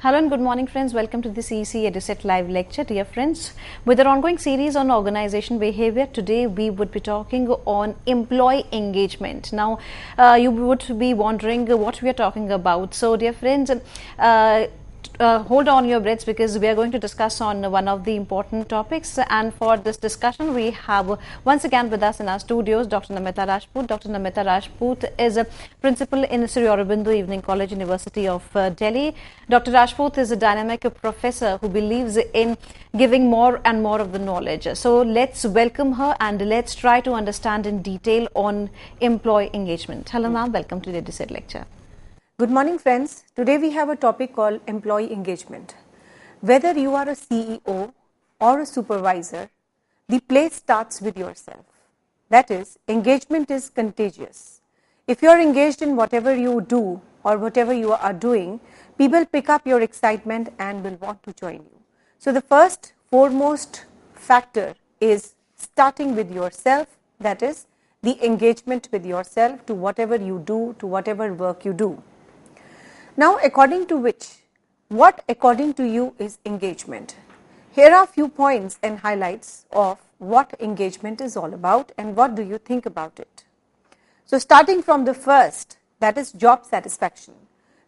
Hello and good morning friends, welcome to the CEC-UGC live lecture. Dear friends, with our ongoing series on organization behavior, today we would be talking on employee engagement. Now you would be wondering what we are talking about. So dear friends, hold on your breaths because we are going to discuss on one of the important topics, and for this discussion we have once again with us in our studios Dr. Namita Rajput. Dr. Namita Rajput is a principal in Sri Aurobindo Evening College, University of Delhi. Dr. Rajput is a dynamic professor who believes in giving more and more of the knowledge. So let's welcome her and let's try to understand in detail on employee engagement. Hello ma'am, welcome to the DCET lecture. Good morning friends. Today we have a topic called employee engagement. Whether you are a CEO or a supervisor, the play starts with yourself. That is, engagement is contagious. If you are engaged in whatever you do or whatever you are doing, people pick up your excitement and will want to join you. So the first foremost factor is starting with yourself, that is the engagement with yourself to whatever you do, to whatever work you do. Now, according to which, what according to you is engagement? Here are a few points and highlights of what engagement is all about and what do you think about it. So, starting from the first, that is job satisfaction.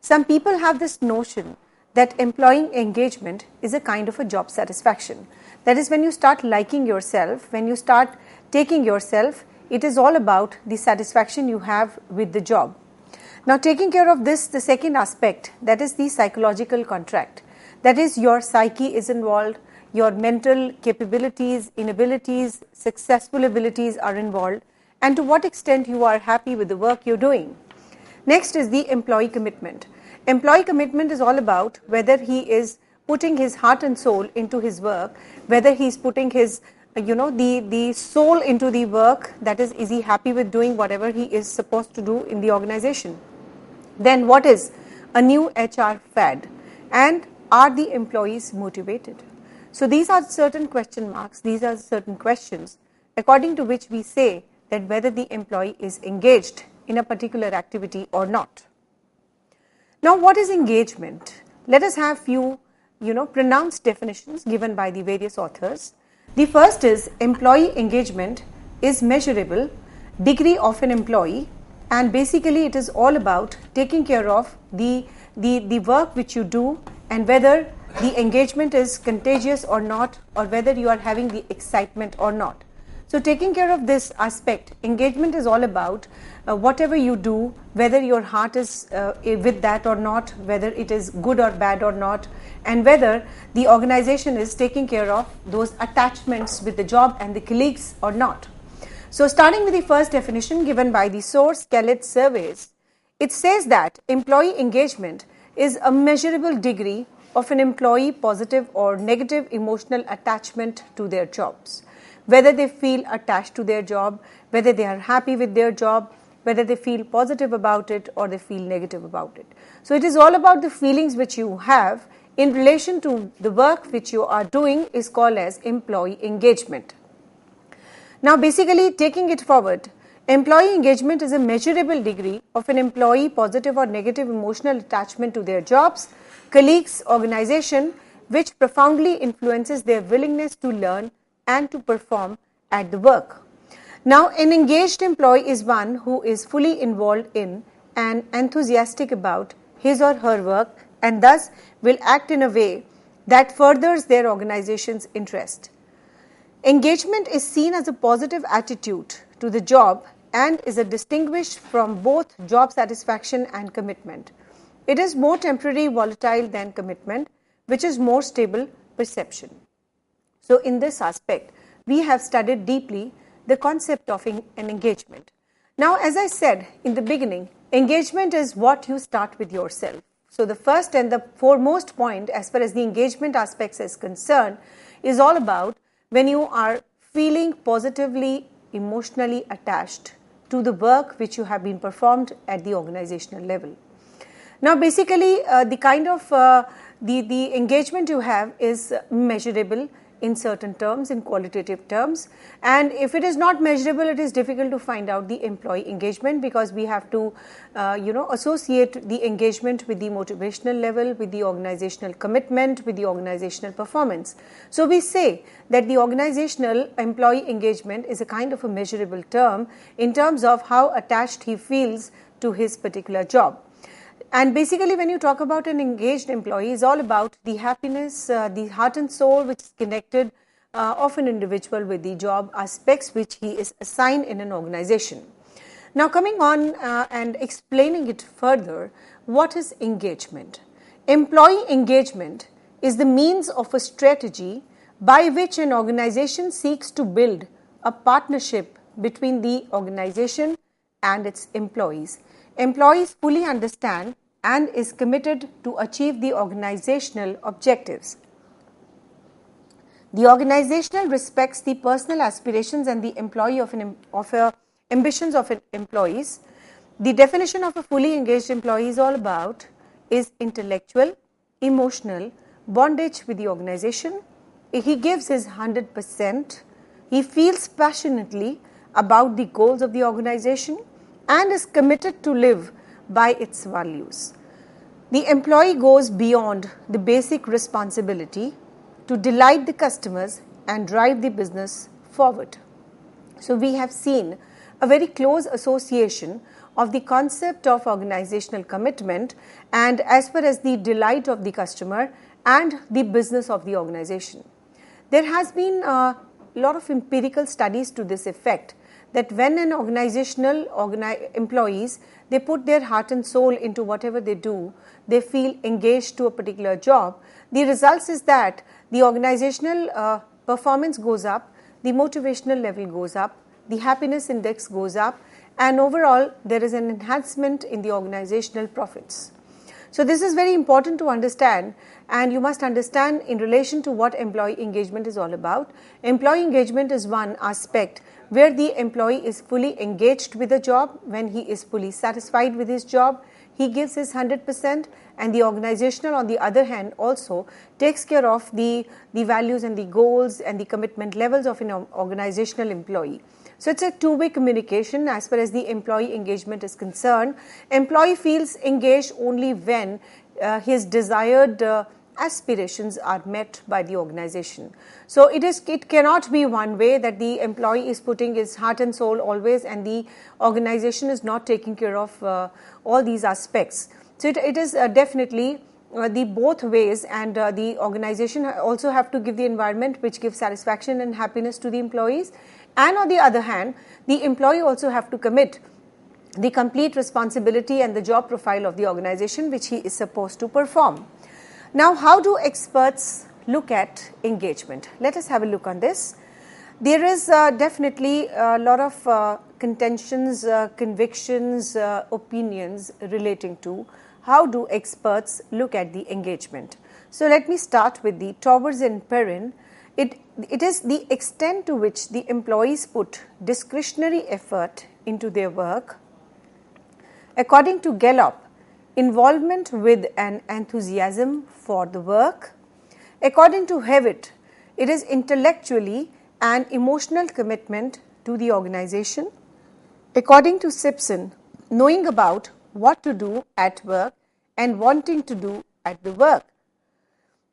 Some people have this notion that employee engagement is a kind of a job satisfaction. That is, when you start liking yourself, when you start taking yourself, it is all about the satisfaction you have with the job. Now, taking care of this, the second aspect, that is the psychological contract. That is, your psyche is involved, your mental capabilities, inabilities, successful abilities are involved, and to what extent you are happy with the work you're doing. Next is the employee commitment. Employee commitment is all about whether he is putting his heart and soul into his work, whether he's putting his the soul into the work, that is he happy with doing whatever he is supposed to do in the organization. Then what is a new HR fad, and are the employees motivated? So these are certain question marks, these are certain questions according to which we say that whether the employee is engaged in a particular activity or not. Now what is engagement? Let us have few pronounced definitions given by the various authors. The first is employee engagement is measurable degree of an employee, and basically it is all about taking care of the work which you do and whether the engagement is contagious or not, or whether you are having the excitement or not. So taking care of this aspect, engagement is all about whatever you do, whether your heart is with that or not, whether it is good or bad or not, and whether the organization is taking care of those attachments with the job and the colleagues or not. So starting with the first definition given by the source Kellett surveys, it says that employee engagement is a measurable degree of an employee positive or negative emotional attachment to their jobs. Whether they feel attached to their job, whether they are happy with their job, whether they feel positive about it or they feel negative about it. So it is all about the feelings which you have in relation to the work which you are doing is called as employee engagement. Now basically taking it forward, employee engagement is a measurable degree of an employee positive or negative emotional attachment to their jobs, colleagues, organization, which profoundly influences their willingness to learn and to perform at the work. Now an engaged employee is one who is fully involved in and enthusiastic about his or her work and thus will act in a way that furthers their organization's interest. Engagement is seen as a positive attitude to the job and is distinguished from both job satisfaction and commitment. It is more temporary, volatile than commitment, which is more stable perception. So in this aspect, we have studied deeply the concept of an engagement. Now, as I said in the beginning, engagement is what you start with yourself. So the first and the foremost point as far as the engagement aspects is concerned is all about when you are feeling positively, emotionally attached to the work which you have been performed at the organizational level. Now basically the kind of the engagement you have is measurable. in certain terms, in qualitative terms, and if it is not measurable, it is difficult to find out the employee engagement, because we have to associate the engagement with the motivational level, with the organizational commitment, with the organizational performance. So we say that the organizational employee engagement is a kind of a measurable term in terms of how attached he feels to his particular job. And basically, when you talk about an engaged employee, it's all about the happiness, the heart and soul which is connected of an individual with the job aspects which he is assigned in an organization. Now, coming on and explaining it further, what is engagement? Employee engagement is the means of a strategy by which an organization seeks to build a partnership between the organization and its employees. Employees fully understand and is committed to achieve the organizational objectives. The organizational respects the personal aspirations and the ambitions of employees. The definition of a fully engaged employee is all about is intellectual, emotional bondage with the organization. He gives his 100%. He feels passionately about the goals of the organization and is committed to live by its values. The employee goes beyond the basic responsibility to delight the customers and drive the business forward. So we have seen a very close association of the concept of organizational commitment and as far as the delight of the customer and the business of the organization. There has been a lot of empirical studies to this effect, that when an organizational employees, they put their heart and soul into whatever they do, they feel engaged to a particular job, the results is that the organizational performance goes up, the motivational level goes up, the happiness index goes up, and overall there is an enhancement in the organizational profits. So this is very important to understand, and you must understand in relation to what employee engagement is all about. Employee engagement is one aspect where the employee is fully engaged with the job. When he is fully satisfied with his job, he gives his 100%, and the organizational on the other hand also takes care of the values and the goals and the commitment levels of an organizational employee. So it's a two-way communication as far as the employee engagement is concerned. Employee feels engaged only when his desired aspirations are met by the organization. So it cannot be one way, that the employee is putting his heart and soul always and the organization is not taking care of all these aspects. So it is definitely the both ways, and the organization also have to give the environment which gives satisfaction and happiness to the employees, and on the other hand the employee also have to commit the complete responsibility and the job profile of the organization which he is supposed to perform. Now, how do experts look at engagement? Let us have a look on this. There is definitely a lot of contentions, convictions, opinions relating to how do experts look at the engagement. So let me start with the Towers and Perrin. It is the extent to which the employees put discretionary effort into their work. According to Gallup, involvement with an enthusiasm for the work. According to Hewitt, it is intellectually and emotional commitment to the organization. According to Simpson, knowing about what to do at work and wanting to do at the work.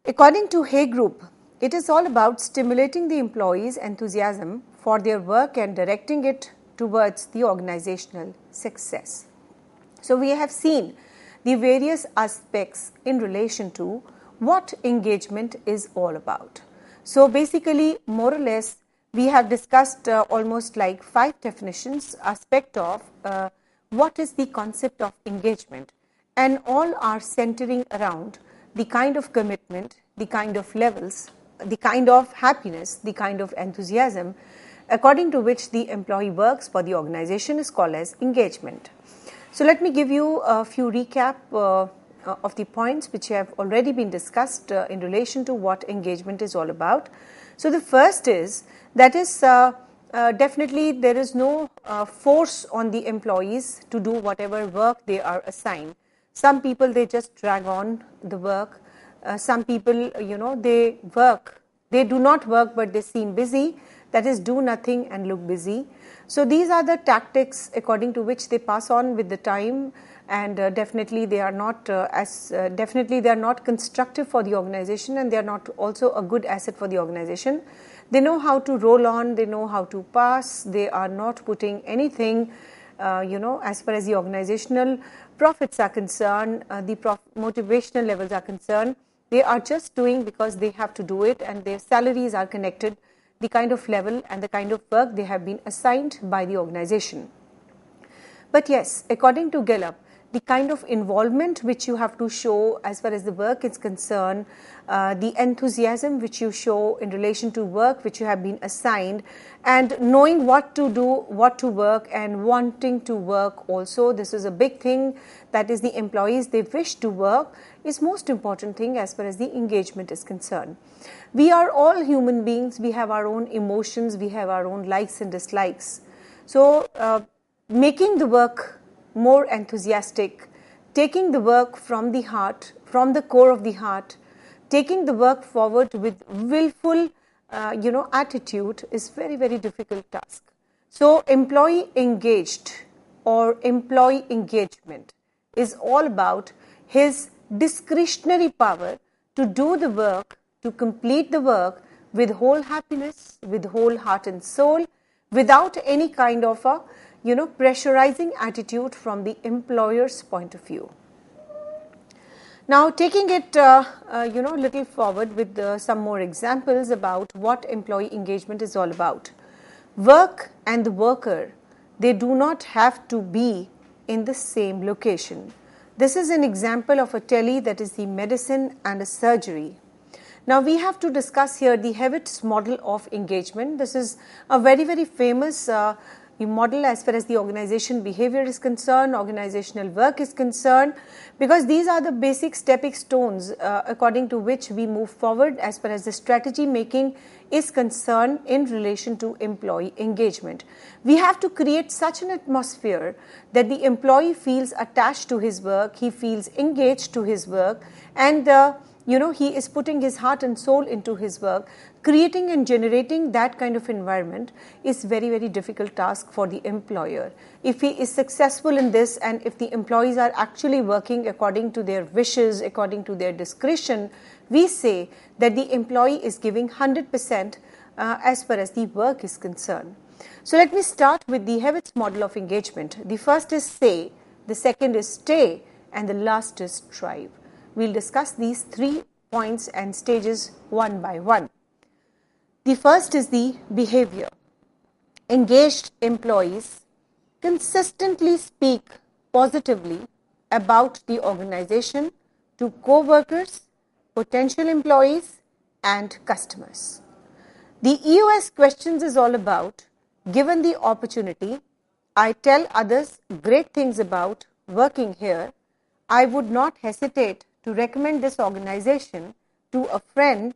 According to Hay Group, it is all about stimulating the employees' enthusiasm for their work and directing it towards the organizational success. So we have seen the various aspects in relation to what engagement is all about. So basically, more or less, we have discussed almost like 5 definitions, aspect of what is the concept of engagement, and all are centering around the kind of commitment, the kind of levels, the kind of happiness, the kind of enthusiasm according to which the employee works for the organization is called as engagement. So let me give you a few recap of the points which have already been discussed in relation to what engagement is all about. So the first is that is definitely there is no force on the employees to do whatever work they are assigned. Some people, they just drag on the work. Some people, they work They do not work but they seem busy, that is do nothing and look busy. So these are the tactics according to which they pass on with the time, and definitely they are not constructive for the organization, and they are not also a good asset for the organization. They know how to roll on, they know how to pass, they are not putting anything as far as the organizational profits are concerned, the motivational levels are concerned. They are just doing because they have to do it, and their salaries are connected, the kind of level and the kind of work they have been assigned by the organization. But yes, according to Gallup, the kind of involvement which you have to show as far as the work is concerned, the enthusiasm which you show in relation to work which you have been assigned, and knowing what to do, what to work, and wanting to work also, this is a big thing. That is, the employees, they wish to work is most important thing as far as the engagement is concerned. We are all human beings, we have our own emotions, we have our own likes and dislikes. So making the work more enthusiastic, taking the work from the heart, from the core of the heart, taking the work forward with willful attitude is very, very difficult task. So employee engaged or employee engagement is all about his discretionary power to do the work, to complete the work with whole happiness, with whole heart and soul, without any kind of a pressurizing attitude from the employer's point of view. Now, taking it little forward with some more examples about what employee engagement is all about. Work and the worker, they do not have to be in the same location. This is an example of a tele, that is the medicine and a surgery. Now, we have to discuss here the Hewitt's model of engagement. This is a very, very famous model as far as the organization behavior is concerned, organizational work is concerned, because these are the basic stepping stones according to which we move forward as far as the strategy making is concerned in relation to employee engagement. We have to create such an atmosphere that the employee feels attached to his work, he feels engaged to his work, and he is putting his heart and soul into his work. Creating and generating that kind of environment is very, very difficult task for the employer. If he is successful in this, and if the employees are actually working according to their wishes, according to their discretion, we say that the employee is giving 100% as far as the work is concerned. So let me start with the Hewitt's model of engagement. The first is say, the second is stay, and the last is strive. We'll discuss these 3 points and stages one by one. The first is the behavior. Engaged employees consistently speak positively about the organization to co-workers, potential employees, and customers. The EOS questions is all about, given the opportunity, I tell others great things about working here. I would not hesitate to recommend this organization to a friend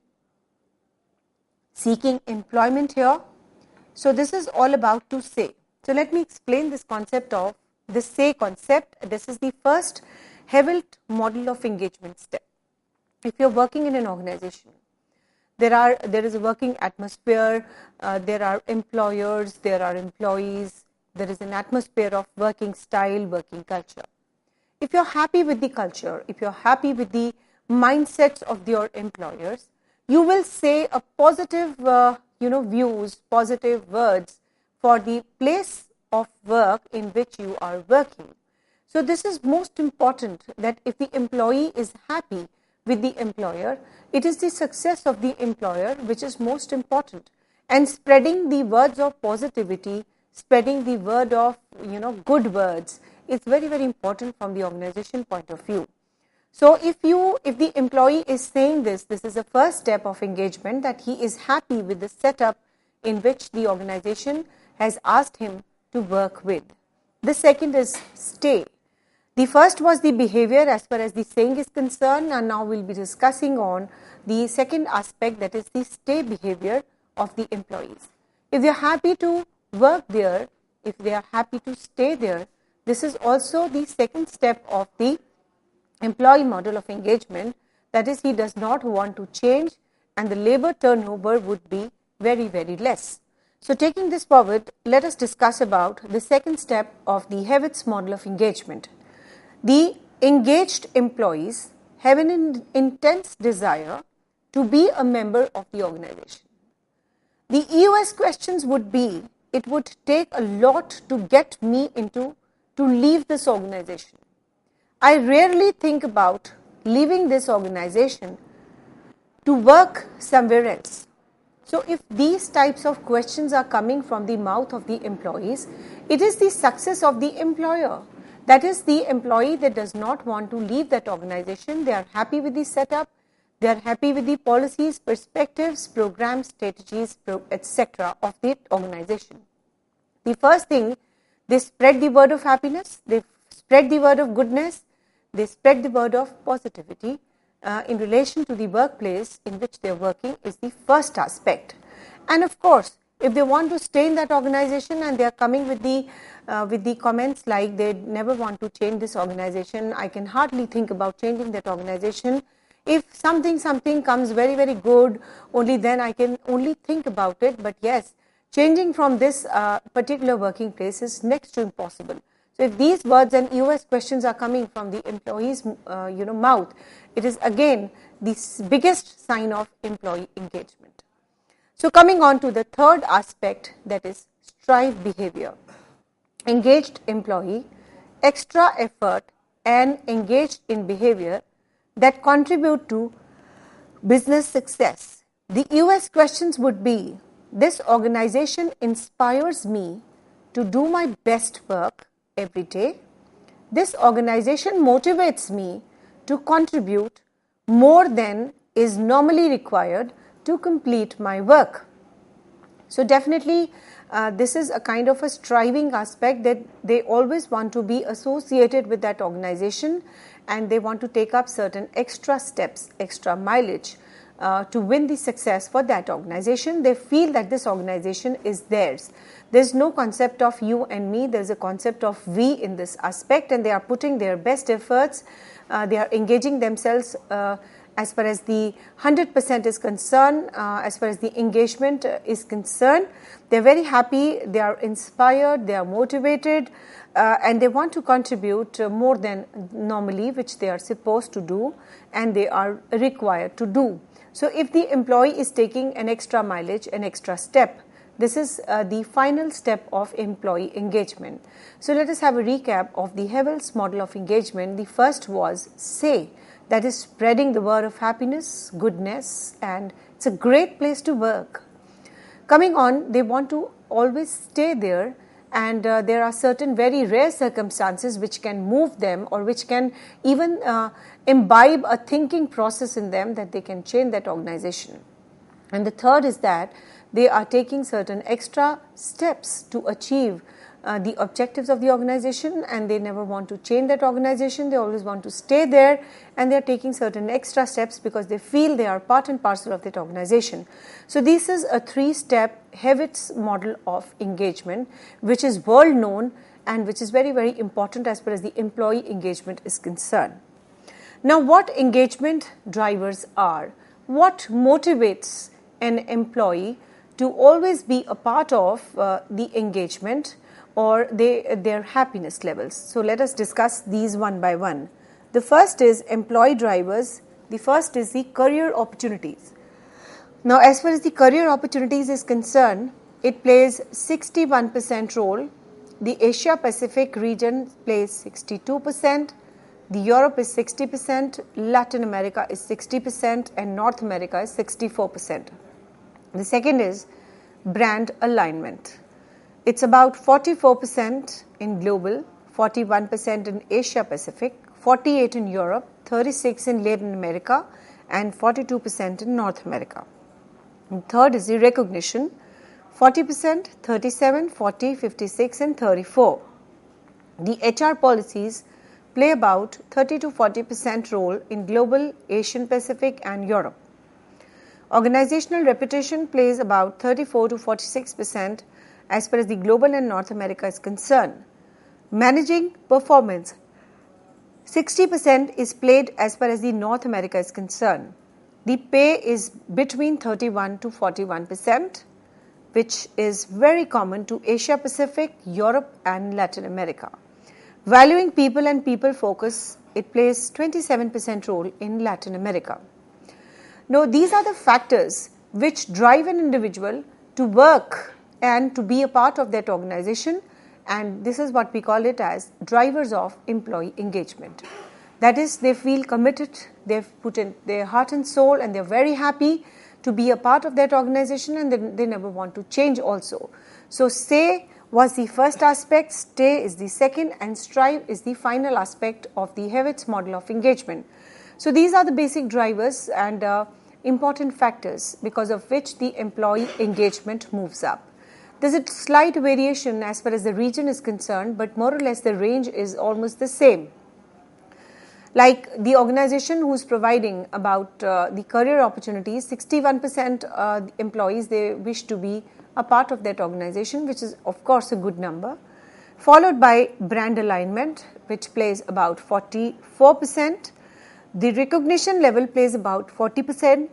seeking employment here. So this is all about to say. So let me explain this concept of the say concept. This is the first Hewitt model of engagement step. If you're working in an organization, there is a working atmosphere, there are employers, there are employees, there is an atmosphere of working style, working culture. If you're happy with the culture, if you're happy with the mindsets of your employers, you will say a positive views, positive words for the place of work in which you are working. So this is most important, that if the employee is happy with the employer, it is the success of the employer which is most important. And spreading the words of positivity, spreading the word of good words is very, very important from the organization point of view. So if the employee is saying this is the first step of engagement, that he is happy with the setup in which the organization has asked him to work with. The second is stay. The first was the behavior as far as the saying is concerned, and now we'll be discussing on the second aspect, that is the stay behavior of the employees. If they are happy to work there, if they are happy to stay there, this is also the second step of the employee model of engagement, that is, he does not want to change, and the labor turnover would be very, very less. So taking this forward, let us discuss about the second step of the Hewitt's model of engagement. The engaged employees have an intense desire to be a member of the organization. The EOS questions would be, it would take a lot to get me to leave this organization. I rarely think about leaving this organization to work somewhere else. So if these types of questions are coming from the mouth of the employees, it is the success of the employer. That is, the employee that does not want to leave that organization. They are happy with the setup. They are happy with the policies, perspectives, programs, strategies, etc. of the organization. The first thing, they spread the word of happiness, they spread the word of goodness, they spread the word of positivity in relation to the workplace in which they are working is the first aspect. And of course, if they want to stay in that organization and they are coming with the comments like they never want to change this organization, I can hardly think about changing that organization. If something comes very, very good, only then I can only think about it. But yes, changing from this particular working place is next to impossible. So if these words and EOS questions are coming from the employee's mouth, it is again the biggest sign of employee engagement. So coming on to the third aspect, that is strive behavior. Engaged employee, extra effort and engaged in behavior that contribute to business success. The EOS questions would be, this organization inspires me to do my best work every day. This organization motivates me to contribute more than is normally required to complete my work. So definitely this is a kind of a striving aspect that they always want to be associated with that organization and they want to take up certain extra steps, extra mileage to win the success for that organization. They feel that this organization is theirs. There's no concept of you and me, there's a concept of we in this aspect, and they are putting their best efforts, they are engaging themselves as far as the 100% is concerned, as far as the engagement is concerned. They're very happy, they are inspired, they are motivated, and they want to contribute more than normally, which they are supposed to do and they are required to do. So if the employee is taking an extra mileage, an extra step, this is the final step of employee engagement. So let us have a recap of the Hewitt's model of engagement. The first was say, that is spreading the word of happiness, goodness, and it's a great place to work. Coming on, they want to always stay there, and there are certain very rare circumstances which can move them or which can even imbibe a thinking process in them that they can change that organization. And the third is that they are taking certain extra steps to achieve the objectives of the organization, and they never want to change that organization. They always want to stay there, and they are taking certain extra steps because they feel they are part and parcel of that organization. So this is a 3-step Hewitt's model of engagement, which is world known and which is very, very important as far as the employee engagement is concerned. Now, what engagement drivers are? What motivates an employee to always be a part of the engagement or their happiness levels? So let us discuss these one by one. The first is employee drivers. The first is the career opportunities. Now, as far as the career opportunities is concerned, it plays 61% role. The Asia Pacific region plays 62%. The Europe is 60%, Latin America is 60%, and North America is 64%. The second is brand alignment. It's about 44% in global, 41% in Asia Pacific, 48% in Europe, 36% in Latin America, and 42% in North America. And third is the recognition, 40%, 37%, 40%, 56%, and 34%. The HR policies play about 30 to 40% role in global, Asian Pacific, and Europe. Organizational reputation plays about 34 to 46% as far as the global and North America is concerned. Managing performance, 60% is played as far as the North America is concerned. the pay is between 31 to 41%, which is very common to Asia Pacific, Europe and Latin America. Valuing people and people focus, it plays 27% role in Latin America. Now, these are the factors which drive an individual to work and to be a part of that organization, and this is what we call it as drivers of employee engagement. That is, they feel committed, they've put in their heart and soul and they're very happy to be a part of that organization, and they never want to change also. So, stay was the first aspect, stay is the second, and strive is the final aspect of the Hewitt's model of engagement. So, these are the basic drivers and important factors because of which the employee engagement moves up. There's a slight variation as far as the region is concerned, but more or less the range is almost the same. Like the organization who's providing about the career opportunities, 61% employees, they wish to be a part of that organization, which is of course a good number, followed by brand alignment, which plays about 44%. The recognition level plays about 40%.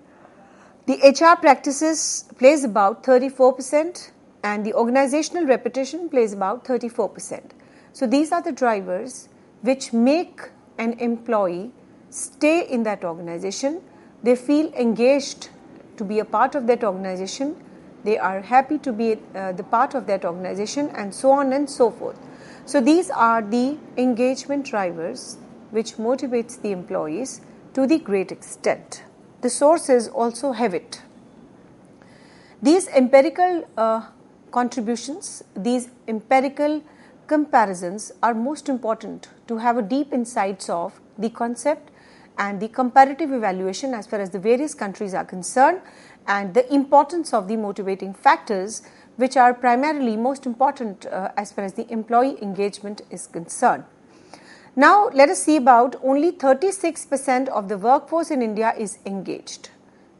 The HR practices plays about 34%, and the organizational reputation plays about 34%. So these are the drivers which make an employee stay in that organization. They feel engaged to be a part of that organization. They are happy to be the part of that organization, and so on and so forth. So these are the engagement drivers which motivates the employees to the great extent. The source is also Hewitt. These empirical contributions, these empirical comparisons are most important to have a deep insights of the concept and the comparative evaluation as far as the various countries are concerned, and the importance of the motivating factors which are primarily most important as far as the employee engagement is concerned. Now, let us see about only 36% of the workforce in India is engaged,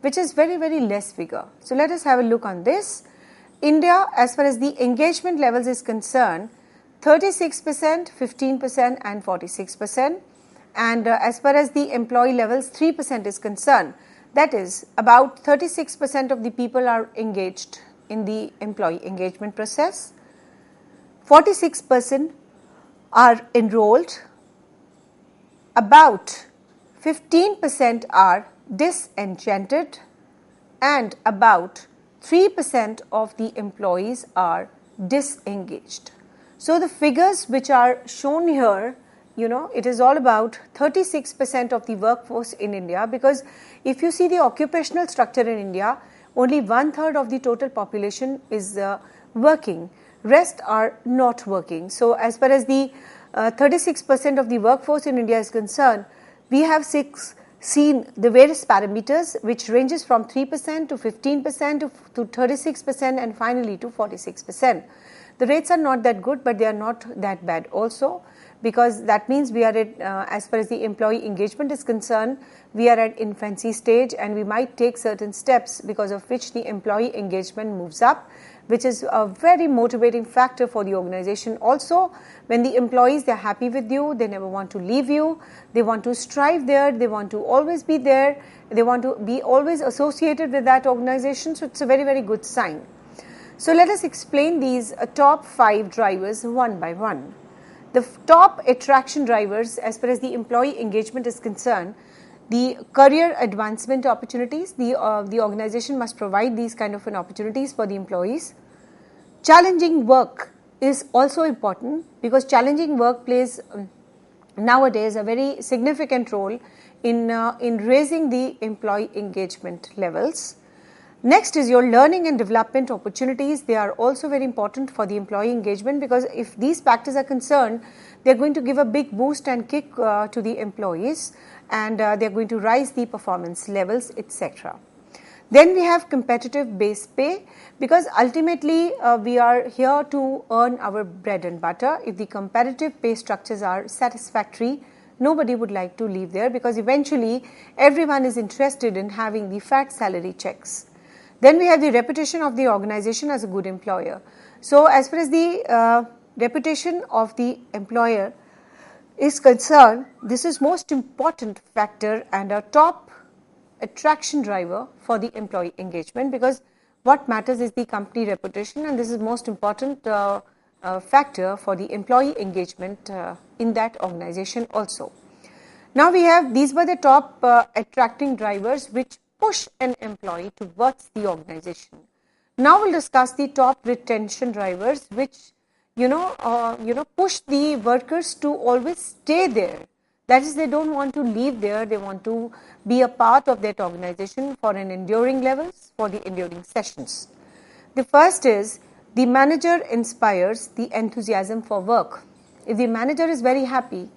which is very, very less figure. So, let us have a look on this. India, as far as the engagement levels is concerned, 36%, 15% and 46%, and as far as the employee levels 3% is concerned, that is about 36% of the people are engaged in the employee engagement process, 46% are enrolled, about 15% are disenchanted, and about 3% of the employees are disengaged. So the figures which are shown here, it is all about 36% of the workforce in India, because if you see the occupational structure in India, only 1/3 of the total population is working, rest are not working. So as far as the 36% of the workforce in India is concerned, we have seen the various parameters which ranges from 3% to 15% to 36% and finally to 46%. The rates are not that good, but they are not that bad also, because that means we are at, as far as the employee engagement is concerned, we are at infancy stage, and we might take certain steps because of which the employee engagement moves up, which is a very motivating factor for the organization. Also, when the employees, they're happy with you, they never want to leave you, they want to strive there, they want to always be there, they want to be always associated with that organization. So it's a very, very good sign. So let us explain these top 5 drivers one by one. The top attraction drivers as far as the employee engagement is concerned, the career advancement opportunities, the organization must provide these kind of opportunities for the employees. Challenging work is also important, because challenging work plays nowadays a very significant role in raising the employee engagement levels. Next is your learning and development opportunities. They are also very important for the employee engagement, because if these factors are concerned, they are going to give a big boost and kick to the employees, and they are going to rise the performance levels, etc. Then we have competitive base pay, because ultimately we are here to earn our bread and butter. If the competitive pay structures are satisfactory, nobody would like to leave there, because eventually everyone is interested in having the fat salary checks. Then we have the reputation of the organization as a good employer. So as far as the reputation of the employer is concerned, this is most important factor, and a top attraction driver for the employee engagement, because what matters is the company reputation, and this is most important factor for the employee engagement in that organization also. Now we have, these were the top attracting drivers which push an employee towards the organization. Now we'll discuss the top retention drivers which push the workers to always stay there. That is, they don't want to leave there, they want to be a part of that organization for an enduring levels, for the enduring sessions. The first is, the manager inspires the enthusiasm for work. If the manager is very happy,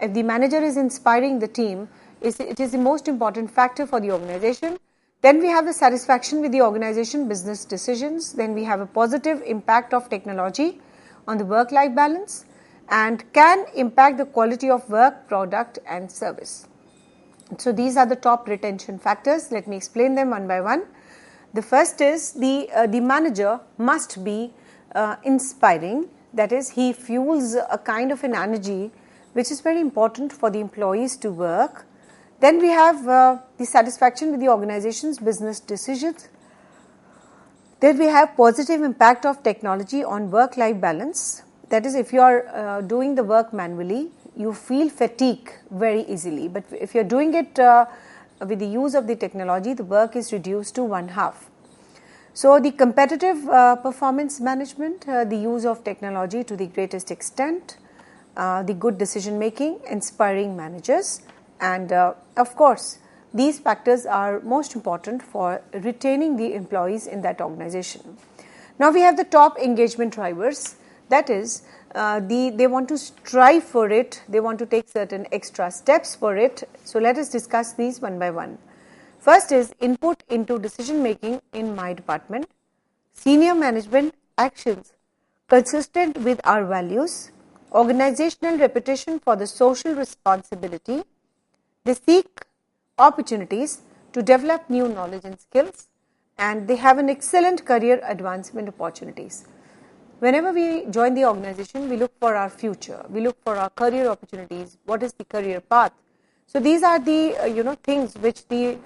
if the manager is inspiring the team, it is the most important factor for the organization. Then we have the satisfaction with the organization business decisions. Then we have a positive impact of technology on the work-life balance and can impact the quality of work, product and service. So these are the top retention factors. Let me explain them one by one. The first is, the manager must be inspiring. That is, he fuels a kind of an energy which is very important for the employees to work. Then we have the satisfaction with the organization's business decisions. Then we have positive impact of technology on work-life balance. That is, if you are doing the work manually, you feel fatigue very easily. But if you are doing it with the use of the technology, the work is reduced to one half. So the competitive performance management, the use of technology to the greatest extent, the good decision making, inspiring managers, and of course these factors are most important for retaining the employees in that organization. Now we have the top engagement drivers. That is, they want to strive for it, they want to take certain extra steps for it. So let us discuss these one by one. First is input into decision making in my department, senior management actions consistent with our values, organizational reputation for the social responsibility. They seek opportunities to develop new knowledge and skills, and they have an excellent career advancement opportunities. Whenever we join the organization, we look for our future, we look for our career opportunities, what is the career path. So these are the things which the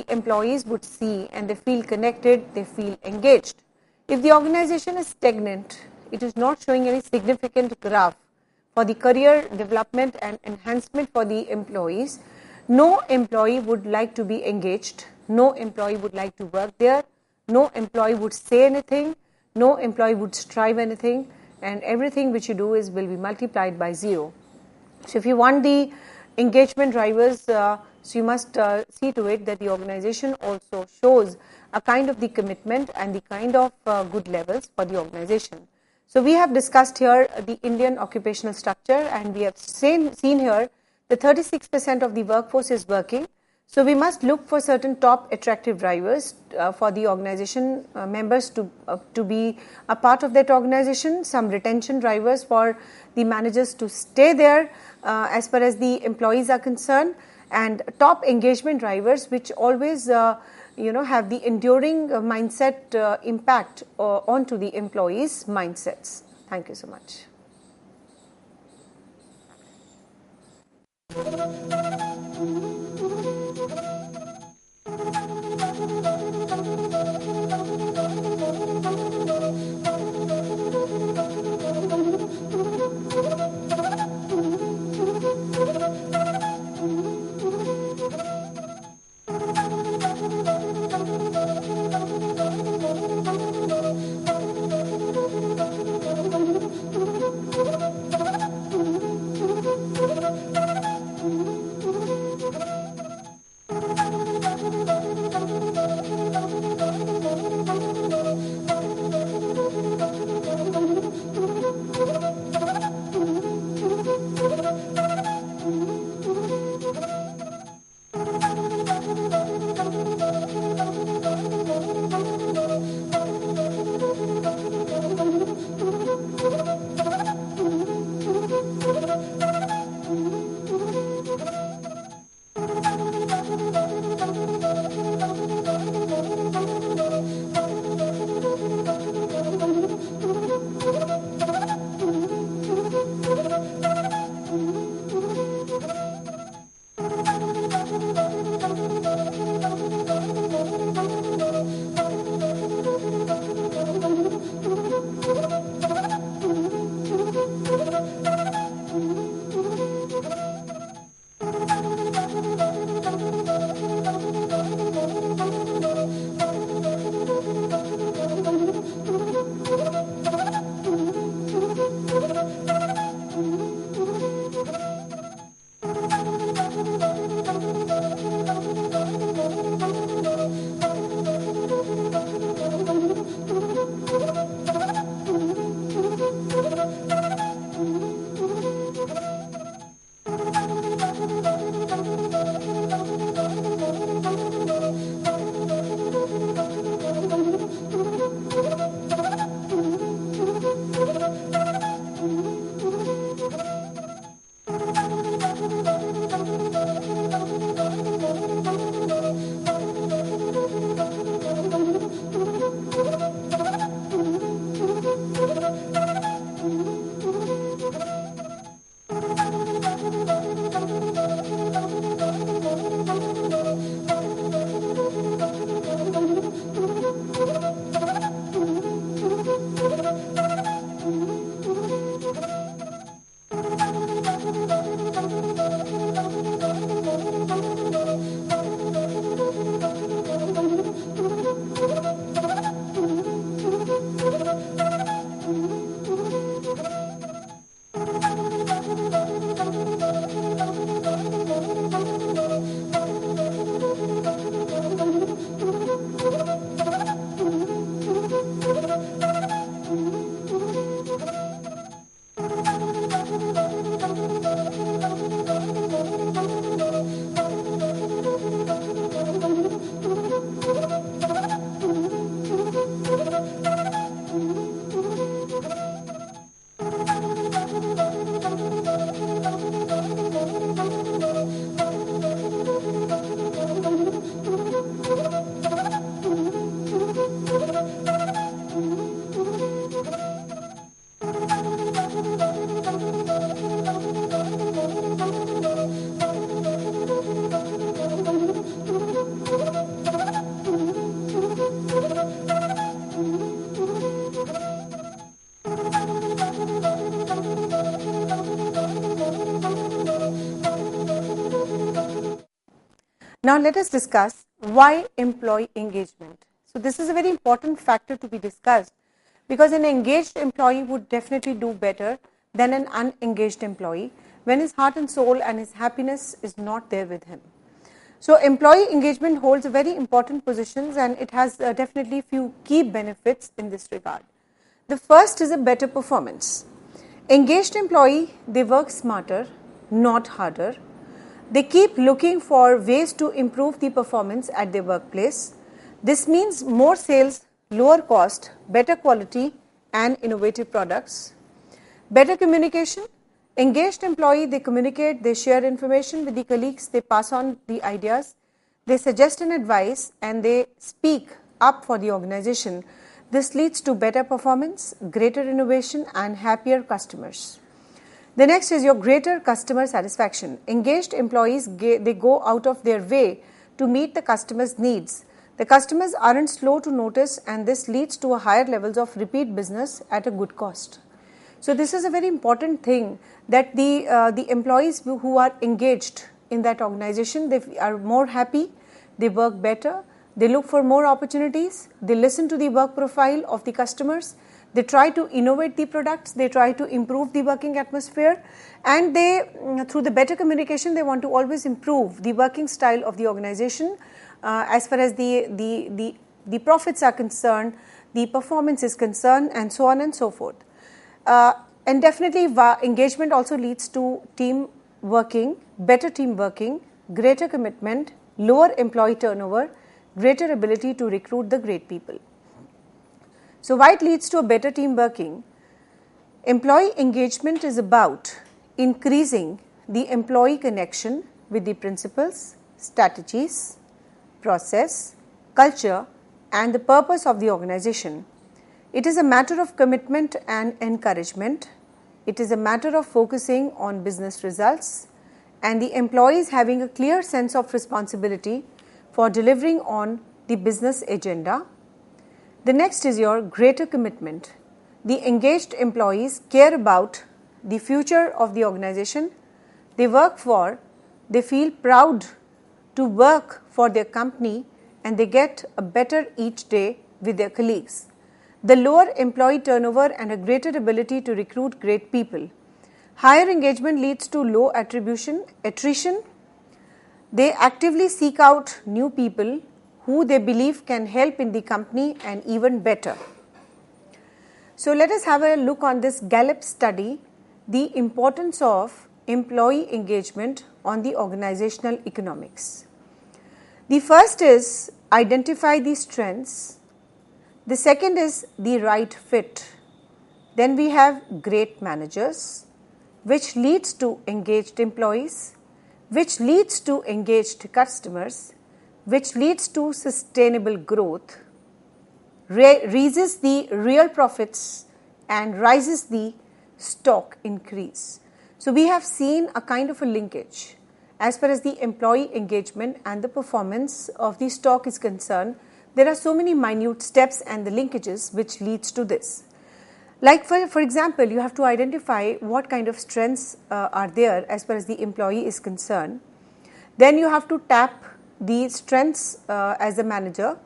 employees would see, and they feel connected, they feel engaged. If the organization is stagnant, it is not showing any significant graph for the career development and enhancement for the employees, no employee would like to be engaged, no employee would like to work there, no employee would say anything, no employee would strive anything, and everything which you do will be multiplied by 0. So if you want the engagement drivers, so you must see to it that the organization also shows a kind of the commitment and the kind of good levels for the organization. So we have discussed here the Indian occupational structure, and we have seen here the 36% of the workforce is working. So we must look for certain top attractive drivers for the organization members to be a part of that organization, some retention drivers for the managers to stay there as far as the employees are concerned, and top engagement drivers which always have the enduring mindset impact onto the employees' mindsets. Thank you so much. Now let us discuss why employee engagement. So this is a very important factor to be discussed, because an engaged employee would definitely do better than an unengaged employee when his heart and soul and his happiness is not there with him. So employee engagement holds a very important positions, and it has definitely few key benefits in this regard. The first is a better performance. Engaged employee, they work smarter, not harder. They keep looking for ways to improve the performance at their workplace. This means more sales, lower cost, better quality and innovative products. Better communication. Engaged employee, they communicate, they share information with the colleagues, they pass on the ideas, they suggest an advice and they speak up for the organization. This leads to better performance, greater innovation and happier customers. The next is your greater customer satisfaction. Engaged employees, they go out of their way to meet the customer's needs. The customers aren't slow to notice, and this leads to a higher levels of repeat business at a good cost. So this is a very important thing, that the employees who are engaged in that organization, they are more happy, they work better, they look for more opportunities, they listen to the work profile of the customers, they try to innovate the products, they try to improve the working atmosphere, and they, through the better communication, they want to always improve the working style of the organization as far as the profits are concerned, the performance is concerned, and so on and so forth. And definitely engagement also leads to team working, better team working, greater commitment, lower employee turnover, greater ability to recruit the great people. So why it leads to a better team working? Employee engagement is about increasing the employee connection with the principles, strategies, process, culture and the purpose of the organization. It is a matter of commitment and encouragement. It is a matter of focusing on business results and the employees having a clear sense of responsibility for delivering on the business agenda. The next is your greater commitment. The engaged employees care about the future of the organization they work for. They feel proud to work for their company and they get a better each day with their colleagues. The lower employee turnover and a greater ability to recruit great people. Higher engagement leads to low attrition. They actively seek out new people who they believe can help in the company and even better. So let us have a look on this Gallup study, the importance of employee engagement on the organizational economics. The first is identify the strengths. The second is the right fit. Then we have great managers, which leads to engaged employees, which leads to engaged customers, which leads to sustainable growth, raises the real profits and rises the stock increase. So we have seen a kind of a linkage as far as the employee engagement and the performance of the stock is concerned. There are so many minute steps and the linkages which leads to this. Like for example, you have to identify what kind of strengths are there as far as the employee is concerned. Then you have to tap the strengths as a manager.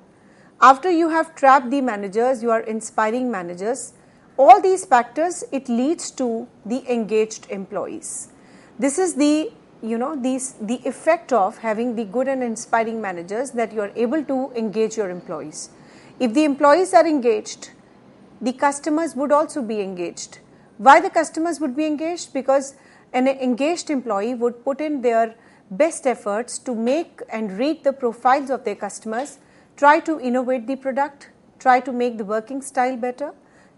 After you have trapped the managers, you are inspiring managers. All these factors, it leads to the engaged employees. This is the the effect of having the good and inspiring managers, that you are able to engage your employees. If the employees are engaged, the customers would also be engaged. Why the customers would be engaged? Because an engaged employee would put in their best efforts to make and read the profiles of their customers, try to innovate the product, try to make the working style better,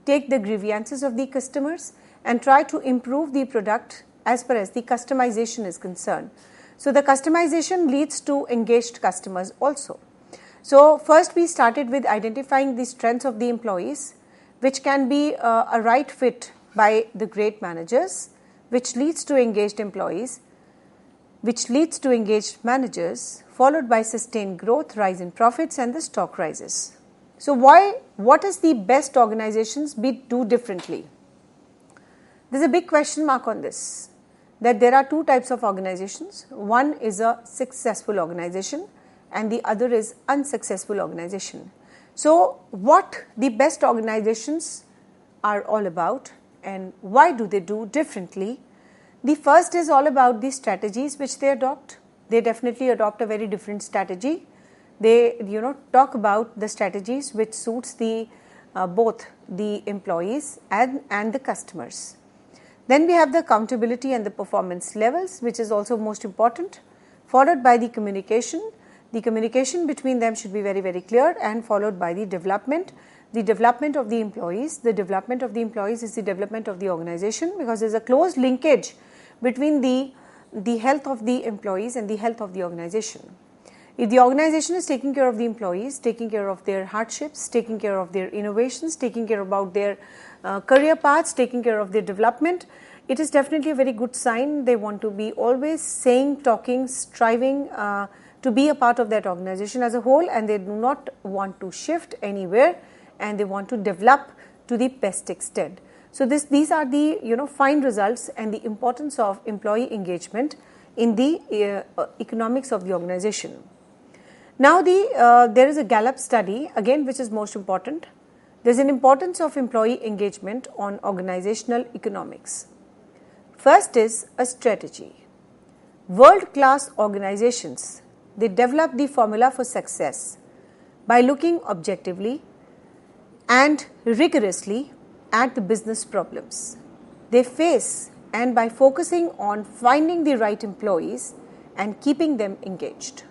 take the grievances of the customers and try to improve the product as far as the customization is concerned. So the customization leads to engaged customers also. So first we started with identifying the strengths of the employees, which can be a right fit by the great managers, which leads to engaged employees, which leads to engaged managers, followed by sustained growth, rise in profits and the stock rises. So what is the best organizations do differently? There's a big question mark on this, that there are two types of organizations. One is a successful organization and the other is unsuccessful organization. So what the best organizations are all about and why do they do differently? The first is all about the strategies which they adopt. They definitely adopt a very different strategy. They talk about the strategies which suits the both the employees and the customers. Then we have the accountability and the performance levels, which is also most important, followed by the communication. The communication between them should be very, very clear, and followed by the development. The development of the employees. The development of the employees is the development of the organization, because there is a close linkage between the health of the employees and the health of the organization. If the organization is taking care of the employees, taking care of their hardships, taking care of their innovations, taking care about their career paths, taking care of their development, it is definitely a very good sign. They want to be always saying, talking, striving to be a part of that organization as a whole, and they do not want to shift anywhere, and they want to develop to the best extent. So these are the fine results and the importance of employee engagement in the economics of the organization. Now there is a Gallup study again which is most important. There is an importance of employee engagement on organizational economics. First is a strategy. World-class organizations, they develop the formula for success by looking objectively and rigorously at the business problems they face, and by focusing on finding the right employees and keeping them engaged.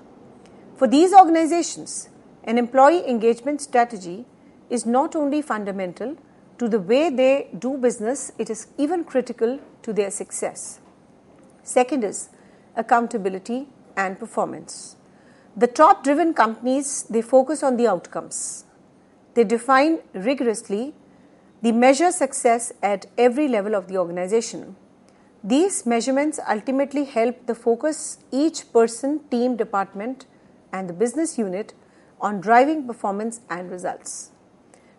For these organizations, an employee engagement strategy is not only fundamental to the way they do business, it is even critical to their success. Second is accountability and performance. The top-driven companies, they focus on the outcomes. They define rigorously the measure success at every level of the organization. These measurements ultimately help the focus each person, team, department, and the business unit on driving performance and results.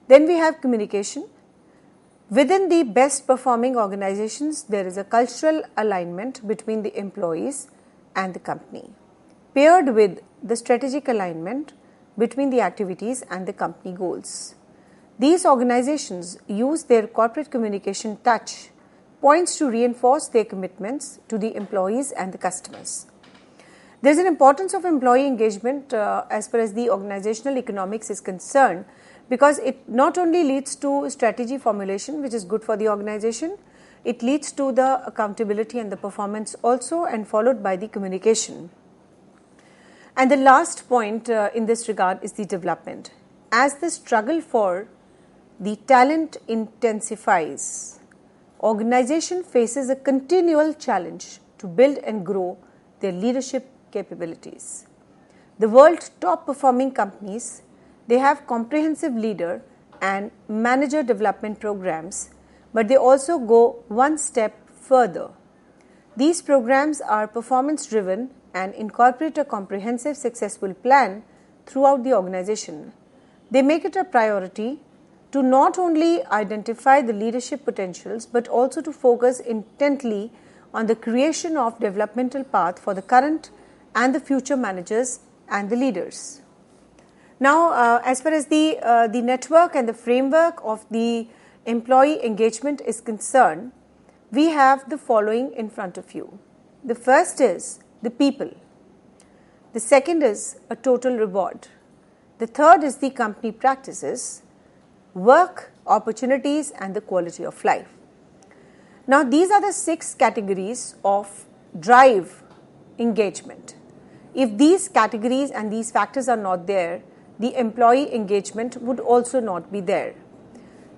Then we have communication. Within the best performing organizations, there is a cultural alignment between the employees and the company, paired with the strategic alignment between the activities and the company goals. These organizations use their corporate communication touch points to reinforce their commitments to the employees and the customers. There is an importance of employee engagement as far as the organizational economics is concerned, because it not only leads to strategy formulation, which is good for the organization, it leads to the accountability and the performance also, and followed by the communication. And the last point in this regard is the development. As the struggle for the talent intensifies, organization faces a continual challenge to build and grow their leadership capabilities. The world's top performing companies, they have comprehensive leader and manager development programs, but they also go one step further. These programs are performance driven and incorporate a comprehensive successful plan throughout the organization. They make it a priority to not only identify the leadership potentials, but also to focus intently on the creation of developmental path for the current and the future managers and the leaders. Now, as far as the network and the framework of the employee engagement is concerned, we have the following in front of you. The first is the people. The second is a total reward. The third is the company practices, work, opportunities, and the quality of life. Now, these are the 6 categories of drive engagement. If these categories and these factors are not there, the employee engagement would also not be there.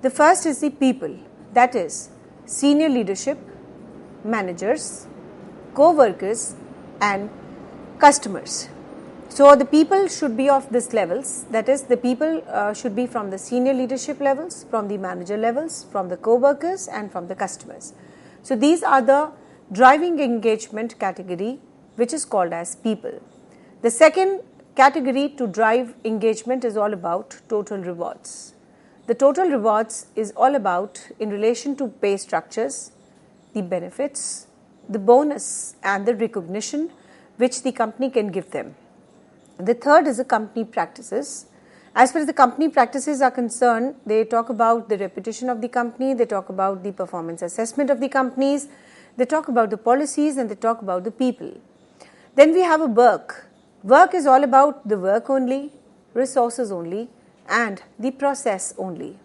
The first is the people, that is senior leadership, managers, co-workers, and customers. So the people should be of these levels, that is the people should be from the senior leadership levels, from the manager levels, from the co-workers, and from the customers. So these are the driving engagement category, which is called as people. The second category to drive engagement is all about total rewards. The total rewards is all about in relation to pay structures, the benefits, the bonus, and the recognition which the company can give them. The third is the company practices. As far as the company practices are concerned, they talk about the reputation of the company, they talk about the performance assessment of the companies, they talk about the policies, and they talk about the people. Then we have a work. Work is all about the work only, resources only, and the process only.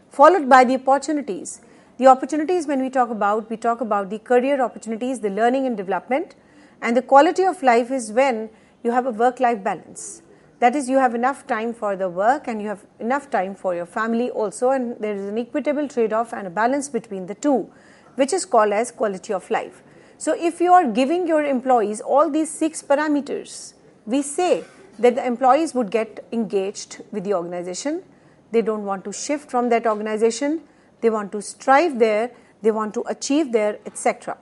Followed by the opportunities. The opportunities when we talk about the career opportunities, the learning and development, and the quality of life is when you have a work-life balance. That is, you have enough time for the work and you have enough time for your family also, and there is an equitable trade-off and a balance between the two, which is called as quality of life. So if you are giving your employees all these 6 parameters, we say that the employees would get engaged with the organization. They don't want to shift from that organization. They want to strive there. They want to achieve there, etc.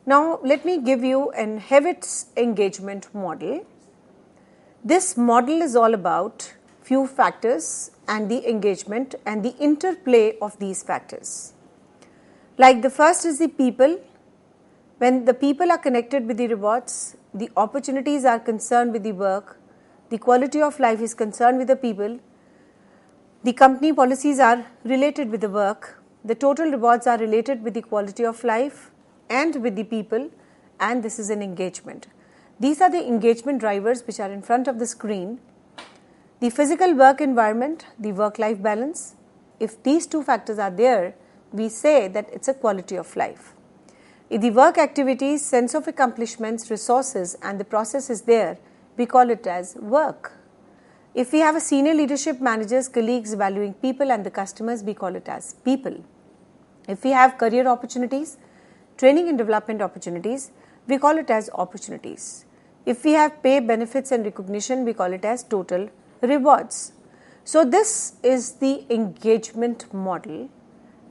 Now, let me give you an Hewitt's engagement model. This model is all about few factors and the engagement and the interplay of these factors. Like the first is the people. When the people are connected with the rewards, the opportunities are concerned with the work, the quality of life is concerned with the people, the company policies are related with the work, the total rewards are related with the quality of life and with the people, and this is an engagement. These are the engagement drivers which are in front of the screen. The physical work environment, the work-life balance. If these 2 factors are there, we say that it's a quality of life. If the work activities, sense of accomplishments, resources and the process is there, we call it as work. If we have a senior leadership, managers, colleagues, valuing people and the customers, we call it as people. If we have career opportunities, training and development opportunities, we call it as opportunities. If we have pay, benefits and recognition, we call it as total rewards. So this is the engagement model.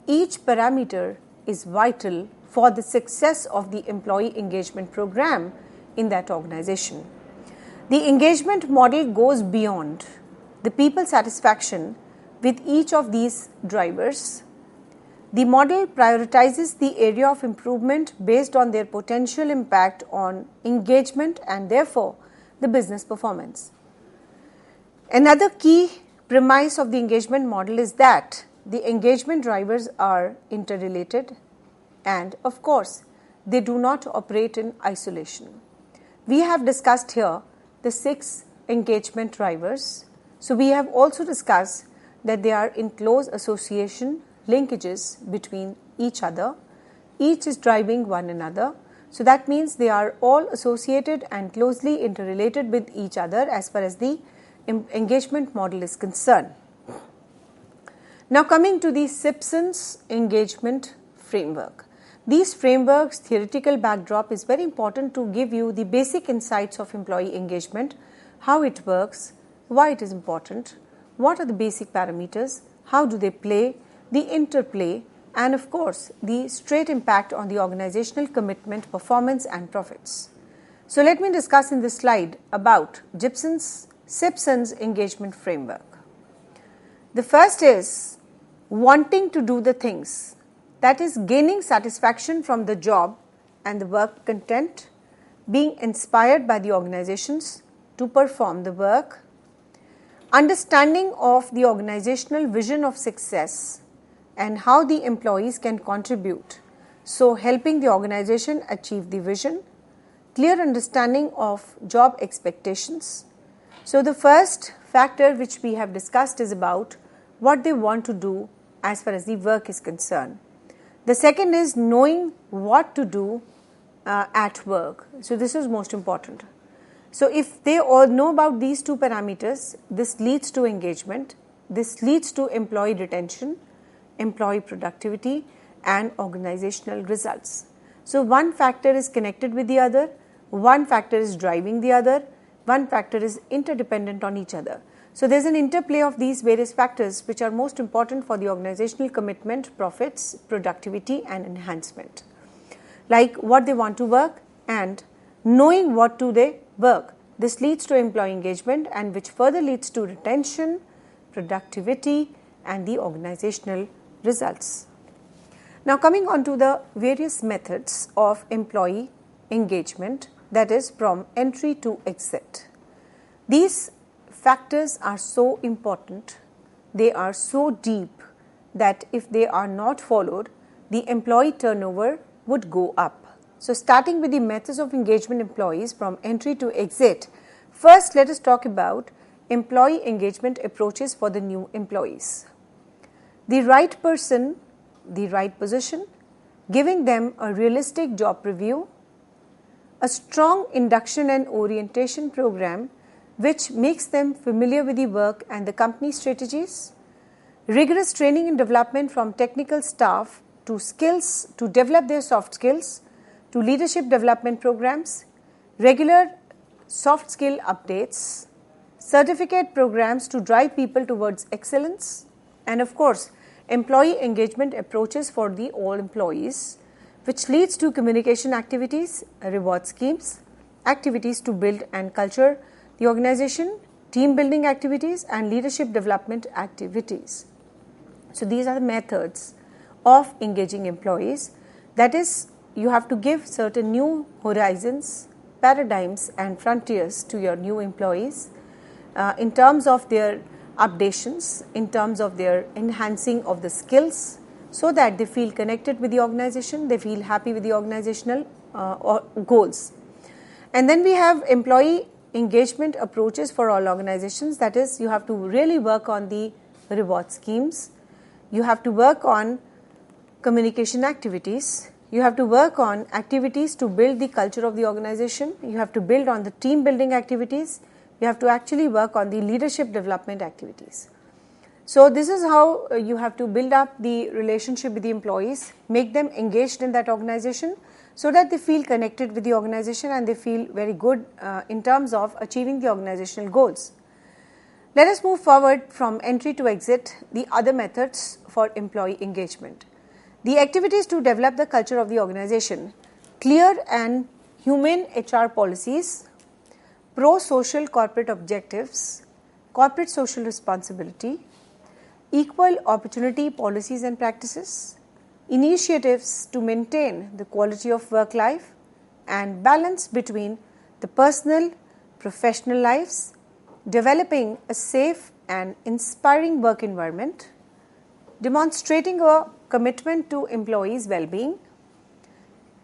Each parameter is vital for the success of the employee engagement program in that organization. The engagement model goes beyond the people satisfaction with each of these drivers. The model prioritizes the area of improvement based on their potential impact on engagement and therefore the business performance. Another key premise of the engagement model is that the engagement drivers are interrelated and of course they do not operate in isolation. We have discussed here the 6 engagement drivers. So we have also discussed that they are in close association, linkages between each other. Each is driving one another. So that means they are all associated and closely interrelated with each other as far as the engagement model is concerned. Now coming to the Simpson's engagement framework. These frameworks' theoretical backdrop is very important to give you the basic insights of employee engagement, how it works, why it is important, what are the basic parameters, how do they play, the interplay, and of course, the straight impact on the organizational commitment, performance, and profits. So let me discuss in this slide about Simpson's engagement framework. The first is wanting to do the things, that is gaining satisfaction from the job and the work content, being inspired by the organizations to perform the work, understanding of the organizational vision of success and how the employees can contribute, so helping the organization achieve the vision, clear understanding of job expectations. So the first factor which we have discussed is about what they want to do as far as the work is concerned. The second is knowing what to do at work. So this is most important. So if they all know about these 2 parameters, this leads to engagement, this leads to employee retention, employee productivity and organizational results. So one factor is connected with the other, one factor is driving the other, one factor is interdependent on each other. So there's an interplay of these various factors which are most important for the organizational commitment, profits, productivity and enhancement. Like what they want to work and knowing what do they work. This leads to employee engagement and which further leads to retention, productivity and the organizational results. Now coming on to the various methods of employee engagement, that is from entry to exit. These factors are so important, they are so deep that if they are not followed, the employee turnover would go up. So, starting with the methods of engagement employees from entry to exit, first let us talk about employee engagement approaches for the new employees. The right person, the right position, giving them a realistic job review, a strong induction and orientation program which makes them familiar with the work and the company strategies, rigorous training and development from technical staff to skills to develop their soft skills, to leadership development programs, regular soft skill updates, certificate programs to drive people towards excellence, and of course, employee engagement approaches for the all employees, which leads to communication activities, reward schemes, activities to build and culture the organization, team building activities, and leadership development activities. So, these are the methods of engaging employees. That is, you have to give certain new horizons, paradigms, and frontiers to your new employees in terms of their updations, in terms of their enhancing of the skills, so that they feel connected with the organization, they feel happy with the organizational goals. And then we have employee engagement approaches for all organizations. That is, you have to really work on the reward schemes, you have to work on communication activities, you have to work on activities to build the culture of the organization, you have to build on the team building activities, you have to actually work on the leadership development activities. So, this is how you have to build up the relationship with the employees, make them engaged in that organization so that they feel connected with the organization and they feel very good in terms of achieving the organizational goals. Let us move forward from entry to exit, the other methods for employee engagement. The activities to develop the culture of the organization, clear and humane HR policies, pro-social corporate objectives, corporate social responsibility, equal opportunity policies and practices, initiatives to maintain the quality of work life and balance between the personal, professional lives, developing a safe and inspiring work environment, demonstrating a commitment to employees' well-being.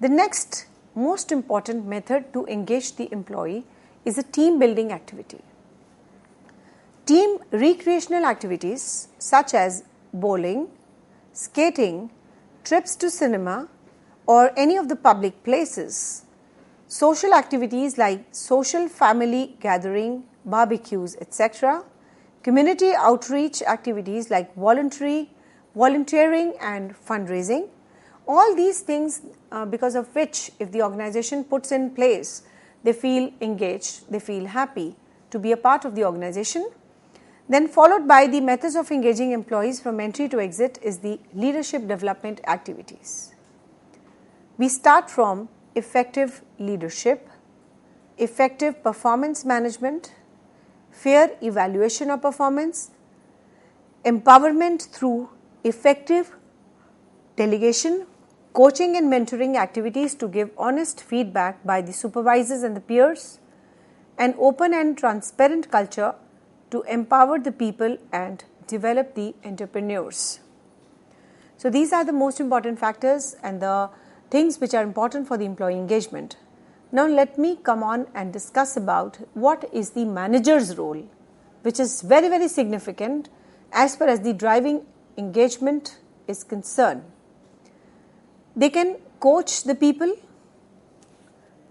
The next most important method to engage the employee is a team building activity. Team recreational activities such as bowling, skating, trips to cinema or any of the public places, social activities like social family gathering, barbecues, etc., community outreach activities like volunteering and fundraising, all these things because of which if the organization puts in place, they feel engaged, they feel happy to be a part of the organization. Then followed by the methods of engaging employees from entry to exit is the leadership development activities. We start from effective leadership, effective performance management, fair evaluation of performance, empowerment through effective delegation, coaching and mentoring activities to give honest feedback by the supervisors and the peers, an open and transparent culture to empower the people and develop the entrepreneurs. So, these are the most important factors and the things which are important for the employee engagement. Now, let me come on and discuss about what is the manager's role, which is very, very significant as far as the driving engagement is concerned. They can coach the people.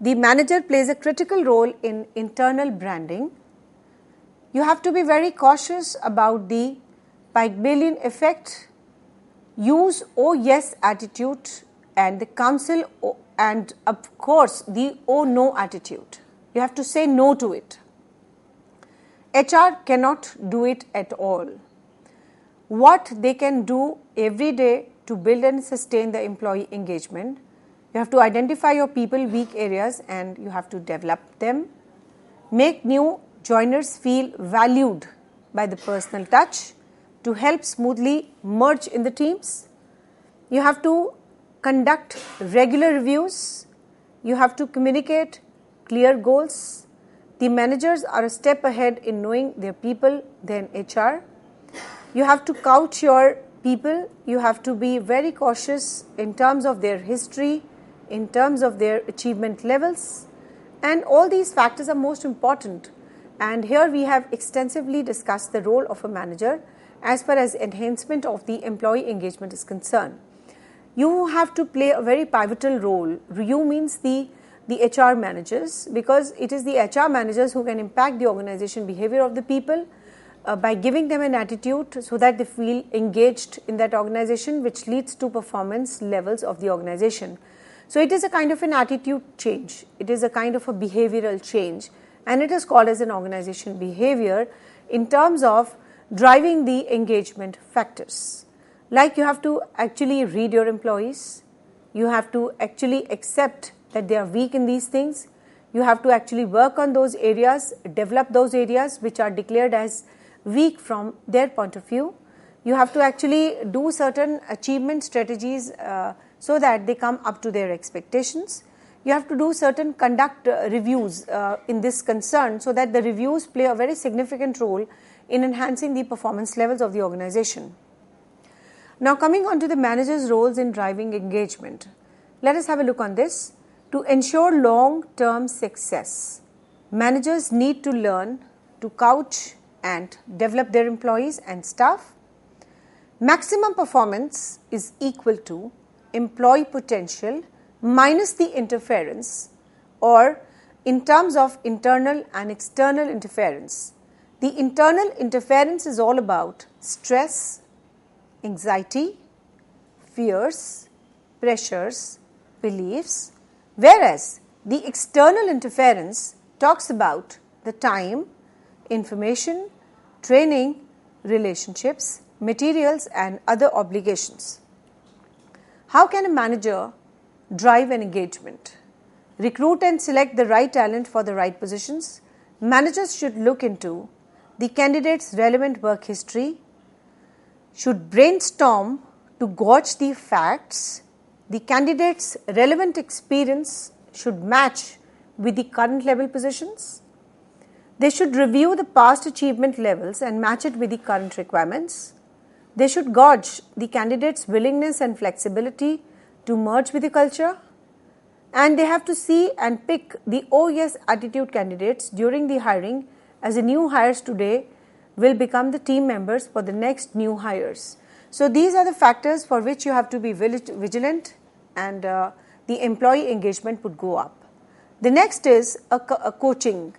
The manager plays a critical role in internal branding. You have to be very cautious about the Pygmalion effect, use oh yes attitude and the counsel and of course the oh no attitude. You have to say no to it. HR cannot do it at all. What they can do every day to build and sustain the employee engagement, you have to identify your people weak areas and you have to develop them, make new joiners feel valued by the personal touch to help smoothly merge in the teams. You have to conduct regular reviews, you have to communicate clear goals, The managers are a step ahead in knowing their people than HR. You have to couch your people, you have to be very cautious in terms of their history, in terms of their achievement levels, and all these factors are most important. And here we have extensively discussed the role of a manager as far as enhancement of the employee engagement is concerned. You have to play a very pivotal role. You means the HR managers, because it is the HR managers who can impact the organization behavior of the people by giving them an attitude so that they feel engaged in that organization, which leads to performance levels of the organization. So it is a kind of an attitude change, it is a kind of a behavioral change, and it is called as an organization behavior in terms of driving the engagement factors. Like you have to actually read your employees, you have to actually accept that they are weak in these things, you have to actually work on those areas, develop those areas which are declared as weak from their point of view. You have to actually do certain achievement strategies so that they come up to their expectations. You have to do certain conduct reviews in this concern so that the reviews play a very significant role in enhancing the performance levels of the organization. Now coming on to the manager's roles in driving engagement. Let us have a look on this. To ensure long-term success, managers need to learn to couch and develop their employees and staff. Maximum performance is equal to employee potential minus the interference, or in terms of internal and external interference. The internal interference is all about stress, anxiety, fears, pressures, beliefs, whereas the external interference talks about the time, information, training, relationships, materials and other obligations. How can a manager drive an engagement? Recruit and select the right talent for the right positions. Managers should look into the candidate's relevant work history, should brainstorm to gauge the facts. The candidate's relevant experience should match with the current level positions. They should review the past achievement levels and match it with the current requirements. They should gauge the candidate's willingness and flexibility to merge with the culture. And they have to see and pick the oh yes attitude candidates during the hiring, as the new hires today will become the team members for the next new hires. So these are the factors for which you have to be vigilant, and the employee engagement would go up. The next is a coaching.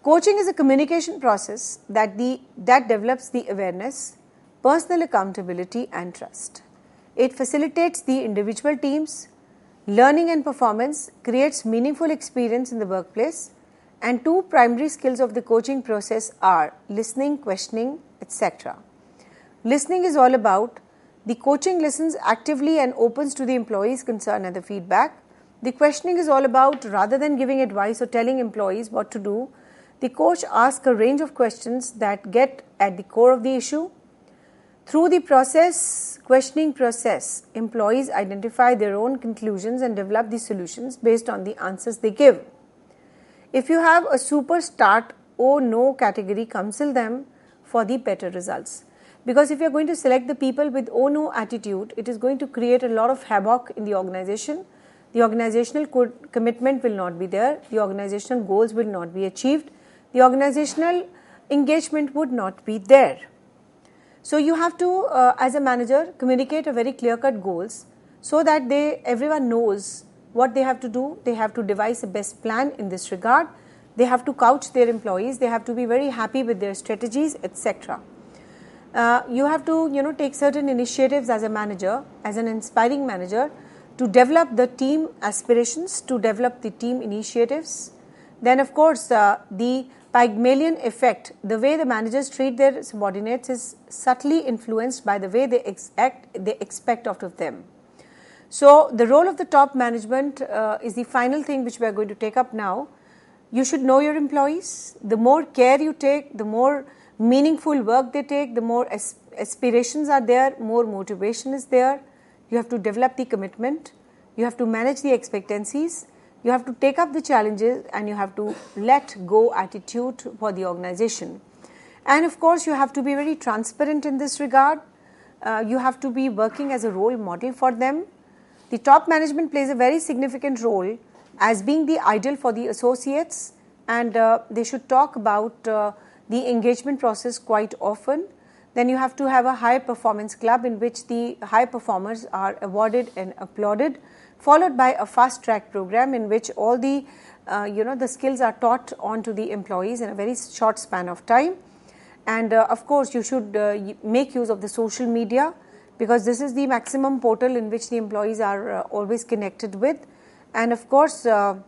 Coaching is a communication process that develops the awareness, personal accountability and trust. It facilitates the individual teams, learning and performance, creates meaningful experience in the workplace, and two primary skills of the coaching process are listening, questioning, etc. Listening is all about the coaching listens actively and opens to the employee's concern and the feedback. The questioning is all about, rather than giving advice or telling employees what to do, the coach asks a range of questions that get at the core of the issue. Through the questioning process, employees identify their own conclusions and develop the solutions based on the answers they give. If you have a super start or no category, counsel them for the better results. Because if you are going to select the people with oh no attitude, it is going to create a lot of havoc in the organization. The organizational commitment will not be there, the organizational goals will not be achieved, the organizational engagement would not be there. So you have to, as a manager, communicate a very clear-cut goals so that everyone knows what they have to do. They have to devise a best plan in this regard. They have to couch their employees. They have to be very happy with their strategies, etc. You have to, take certain initiatives as a manager, as an inspiring manager, to develop the team aspirations, to develop the team initiatives. Then, of course, the Pygmalion effect, the way the managers treat their subordinates is subtly influenced by the way they expect out of them. So, the role of the top management is the final thing which we are going to take up now. You should know your employees. The more care you take, the more meaningful work they take, the more aspirations are there, more motivation is there. You have to develop the commitment. You have to manage the expectancies. You have to take up the challenges and you have to let go attitude for the organization. And of course, you have to be very transparent in this regard. You have to be working as a role model for them. The top management plays a very significant role as being the ideal for the associates, and they should talk about the engagement process quite often. Then you have to have a high performance club in which the high performers are awarded and applauded, followed by a fast track program in which all the the skills are taught onto the employees in a very short span of time. And of course, you should make use of the social media, because this is the maximum portal in which the employees are always connected with. And of course, there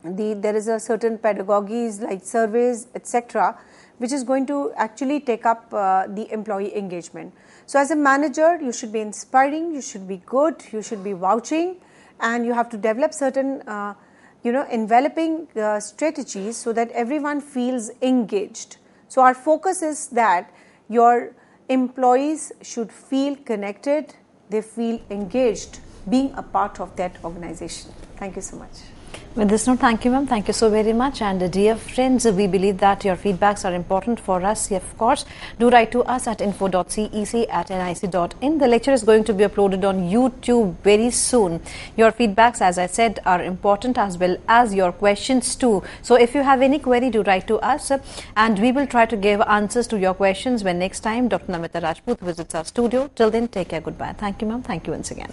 is a certain pedagogies like surveys, etc., which is going to actually take up the employee engagement. So as a manager, you should be inspiring, you should be good, you should be vouching, and you have to develop certain enveloping strategies so that everyone feels engaged. So our focus is that your employees should feel connected, they feel engaged being a part of that organization. Thank you so much. With this note, thank you, ma'am. Thank you so very much. And dear friends, we believe that your feedbacks are important for us. Of course, do write to us at info.cec@nic.in. The lecture is going to be uploaded on YouTube very soon. Your feedbacks, as I said, are important, as well as your questions too. So if you have any query, do write to us, and we will try to give answers to your questions when next time Dr. Namita Rajput visits our studio. Till then, take care. Goodbye. Thank you, ma'am. Thank you once again.